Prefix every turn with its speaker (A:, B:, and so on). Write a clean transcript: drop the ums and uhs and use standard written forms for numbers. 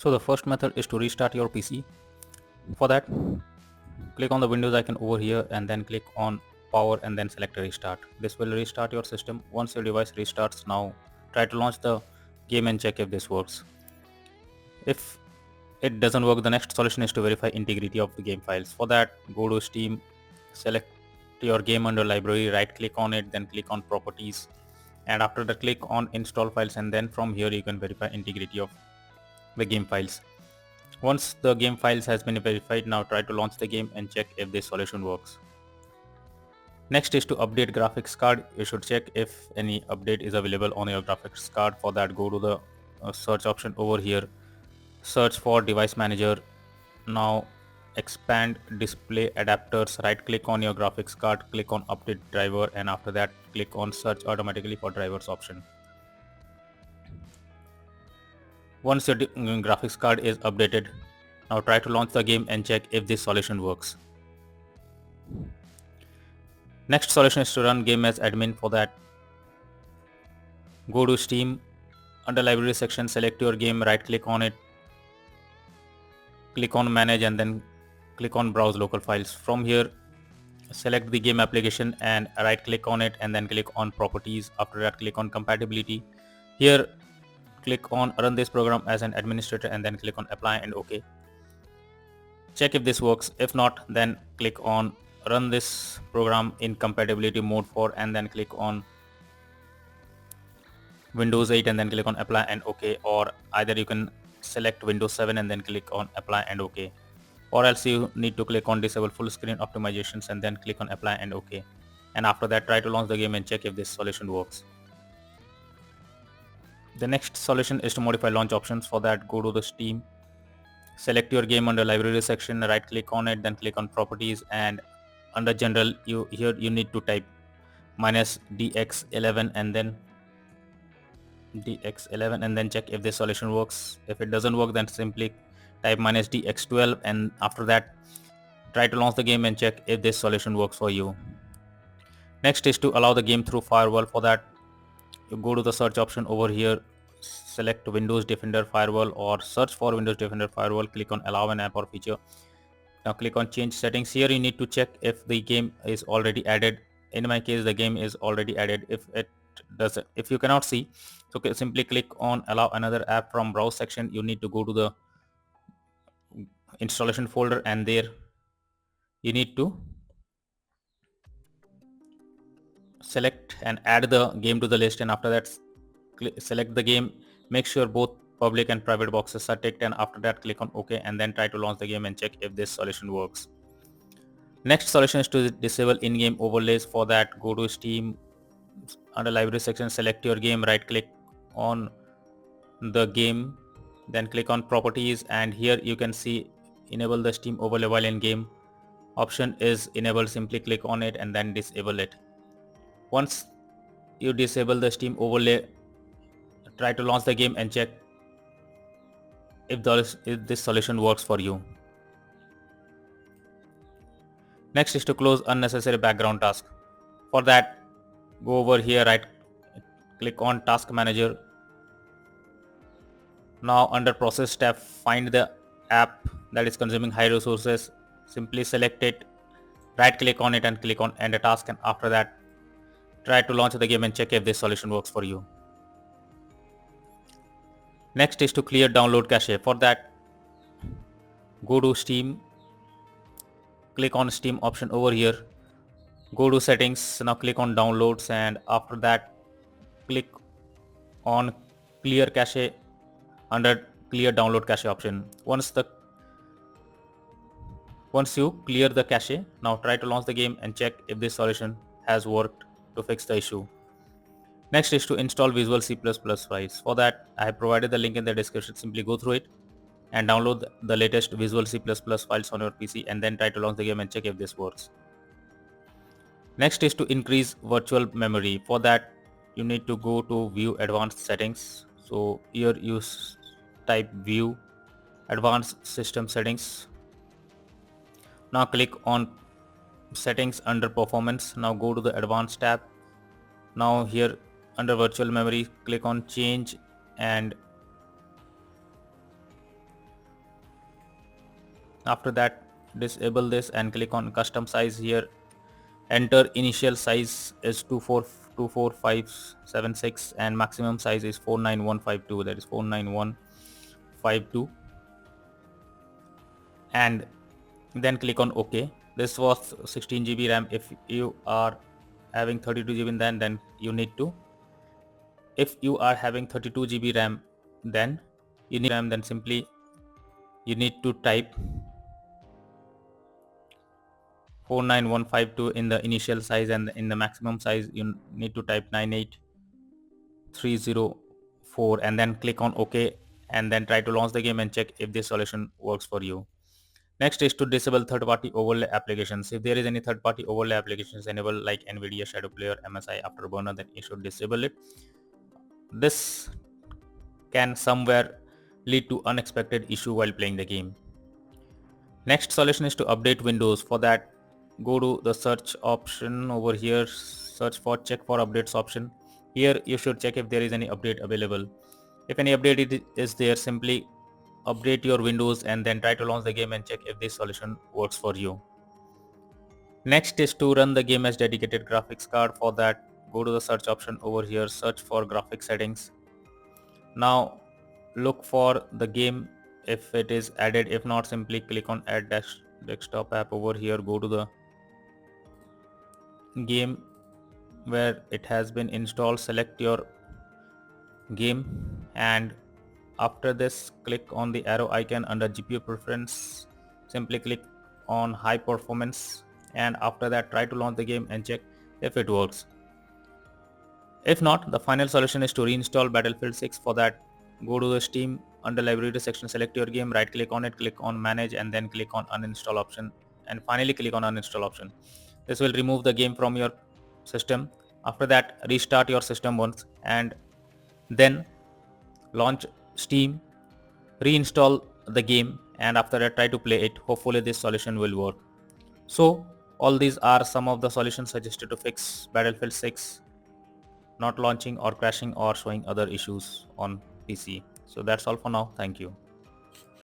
A: So the first method is to restart your PC. For that, click on the Windows icon over here and then click on power and then select restart. This will restart your system. Once your device restarts, now try to launch the game and check if this works. If it doesn't work, the next solution is to verify integrity of the game files. For that, go to Steam, select your game under library, right click on it, then click on properties, and after that click on install files, and then from here you can verify integrity of the game files. Once the game files has been verified, now try to launch the game and check if this solution works. Next is to update graphics card. You should check if any update is available on your graphics card. For that, go to the search option over here, search for device manager. Now expand display adapters, right click on your graphics card, click on update driver, and after that click on search automatically for drivers option. Once your graphics card is updated, now try to launch the game and check if this solution works. Next solution is to run game as admin. For that, go to Steam, under library section select your game, right click on it, click on manage, and then click on browse local files. From here, select the game application and right click on it and then click on properties. After that, click on compatibility. Here click on run this program as an administrator and then click on apply and OK. Check if this works. If not, then click on run this program in compatibility mode for, and then click on Windows 8 and then click on apply and OK, or either you can select Windows 7 and then click on apply and OK, or else you need to click on disable full screen optimizations and then click on apply and OK, and after that try to launch the game and check if this solution works. The next solution is to modify launch options. For that, go to the Steam, select your game under library section, right click on it, then click on properties, and under general you need to type -dx11 and then dx11 and then check if this solution works. If it doesn't work, then simply type -dx12, and after that try to launch the game and check if this solution works for you. Next is to allow the game through firewall. For that, you go to the search option over here, select Windows Defender Firewall or search for Windows Defender Firewall, click on allow an app or feature. Now click on change settings. Here you need to check if the game is already added. In my case, the game is already added. If you cannot see, so simply click on allow another app from browse section. You need to go to the installation folder, and there you need to select and add the game to the list, and after that select the game. Make sure both public and private boxes are ticked, and after that click on OK, and then try to launch the game and check if this solution works. Next solution is to disable in-game overlays. For that, go to Steam, under library section select your game, right click on the game, then click on properties, and here you can see enable the Steam overlay while in game option is enabled. Simply click on it and then disable it. Once you disable the Steam overlay, try to launch the game and check if this solution works for you. Next is to close unnecessary background task. For that, go over here, right click on task manager. Now under process tab, find the app that is consuming high resources. Simply select it, right click on it and click on end a task, and after that try to launch the game and check if this solution works for you. Next is to clear download cache. For that, go to Steam, click on Steam option over here, go to settings, now click on downloads, and after that click on clear cache under clear download cache option. Once you clear the cache, now try to launch the game and check if this solution has worked to fix the issue. Next is to install Visual C++ files. For that, I have provided the link in the description. Simply go through it and download the latest Visual C++ files on your PC, and then try to launch the game and check if this works. Next is to increase virtual memory. For that, you need to go to view advanced settings. So here you type view advanced system settings. Now click on settings under performance. Now go to the advanced tab. Now here under virtual memory, click on change and After that, disable this and click on custom size here. Enter initial size is 24576 and maximum size is 49152, that is 49152, and then click on OK. This was 16 GB RAM. If you are having 32 GB then you need to, if you are having 32 GB RAM, then simply you need to type 49152 in the initial size, and in the maximum size you need to type 98304, and then click on OK, and then try to launch the game and check if this solution works for you. Next is to disable third-party overlay applications. If there is any third-party overlay applications enabled like NVIDIA Shadow Player, MSI Afterburner, then you should disable it. This can somewhere lead to unexpected issue while playing the game. Next solution is to update Windows. For that, go to the search option over here, search for check for updates option. Here you should check if there is any update available. If any update is there, simply update your Windows and then try to launch the game and check if this solution works for you. Next is to run the game as dedicated graphics card. For that, go to the search option over here, search for graphics settings. Now look for the game if it is added. If not, simply click on add desktop app over here, go to the game where it has been installed, select your game, and after this click on the arrow icon under GPU preference, simply click on high performance, and after that try to launch the game and check if it works. If not, the final solution is to reinstall Battlefield 6. For that, go to the Steam, under library section, select your game, right click on it, click on manage, and then click on uninstall option, and finally click on uninstall option. This will remove the game from your system. After that, restart your system once and then launch Steam, reinstall the game, and after that try to play it. Hopefully this solution will work. So all these are some of the solutions suggested to fix Battlefield 6 not launching or crashing or showing other issues on PC. So that's all for now. Thank you.